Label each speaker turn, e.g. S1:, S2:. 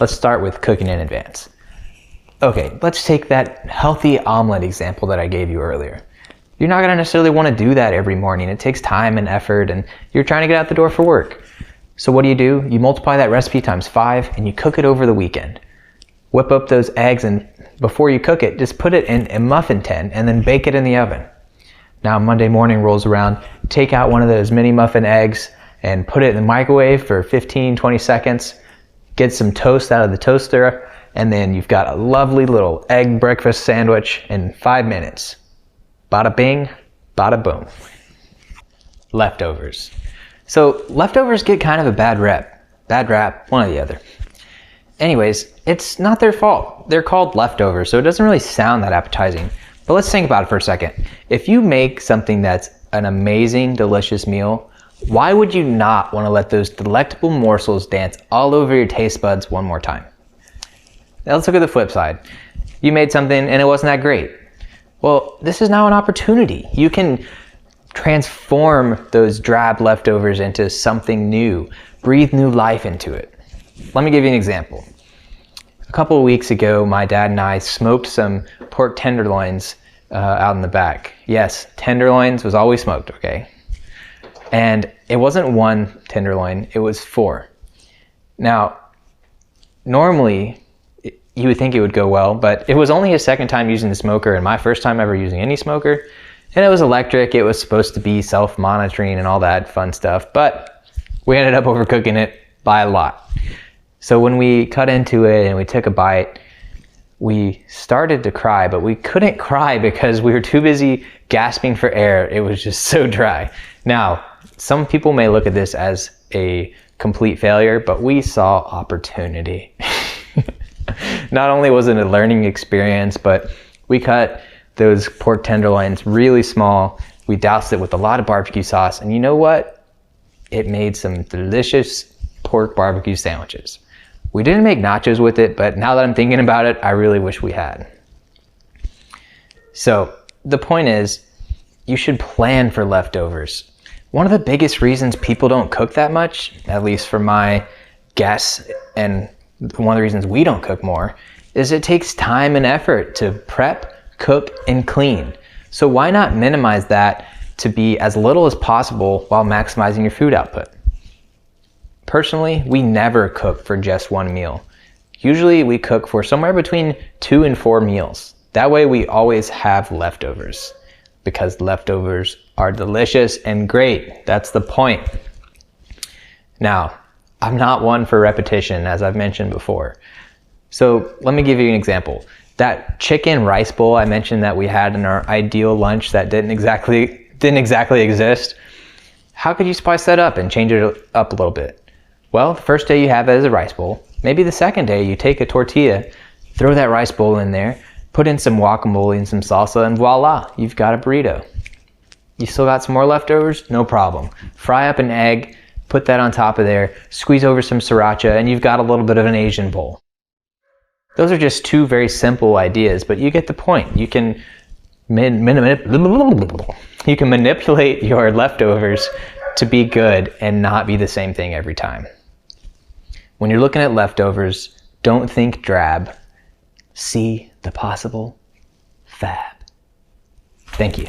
S1: Let's start with cooking in advance. Okay, let's take that healthy omelet example that I gave you earlier. You're not gonna necessarily wanna do that every morning. It takes time and effort, and you're trying to get out the door for work. So what do? You multiply that recipe times 5 and you cook it over the weekend. Whip up those eggs, and before you cook it, just put it in a muffin tin and then bake it in the oven. Now Monday morning rolls around, take out one of those mini muffin eggs and put it in the microwave for 15-20 seconds. Get some toast out of the toaster, and then you've got a lovely little egg breakfast sandwich in 5 minutes. Bada bing, bada boom. Leftovers. So leftovers get kind of a bad rap, one or the other. Anyways, it's not their fault. They're called leftovers, so it doesn't really sound that appetizing. But let's think about it for a second. If you make something that's an amazing, delicious meal, why would you not want to let those delectable morsels dance all over your taste buds one more time? Now let's look at the flip side. You made something and it wasn't that great. Well, this is now an opportunity. You can transform those drab leftovers into something new, breathe new life into it. Let me give you an example. A couple of weeks ago, my dad and I smoked some pork tenderloins out in the back. Yes, tenderloins was always smoked, okay? And it wasn't one tenderloin, it was 4. Now, normally, you would think it would go well, but it was only his second time using the smoker and my first time ever using any smoker. And it was electric, it was supposed to be self-monitoring and all that fun stuff, but we ended up overcooking it by a lot. So when we cut into it and we took a bite, we started to cry, but we couldn't cry because we were too busy gasping for air. It was just so dry. Now, some people may look at this as a complete failure, but we saw opportunity. Not only was it a learning experience, but we cut those pork tenderloins really small. We doused it with a lot of barbecue sauce, and you know what? It made some delicious pork barbecue sandwiches. We didn't make nachos with it, but now that I'm thinking about it, I really wish we had. So the point is, you should plan for leftovers. One of the biggest reasons people don't cook that much, at least for my guess, and one of the reasons we don't cook more, is it takes time and effort to prep, cook, and clean. So why not minimize that to be as little as possible while maximizing your food output? Personally, we never cook for just one meal. Usually we cook for somewhere between 2 and 4 meals. That way we always have leftovers, because leftovers are delicious and great. That's the point. Now, I'm not one for repetition, as I've mentioned before. So let me give you an example. That chicken rice bowl I mentioned that we had in our ideal lunch that didn't exactly exist. How could you spice that up and change it up a little bit? Well, the first day you have it as a rice bowl. Maybe the second day you take a tortilla, throw that rice bowl in there, put in some guacamole and some salsa, and voila, you've got a burrito. You still got some more leftovers? No problem. Fry up an egg, put that on top of there, squeeze over some sriracha, and you've got a little bit of an Asian bowl. Those are just 2 very simple ideas, but you get the point. You can manipulate your leftovers to be good and not be the same thing every time. When you're looking at leftovers, don't think drab. See the possible fab. Thank you.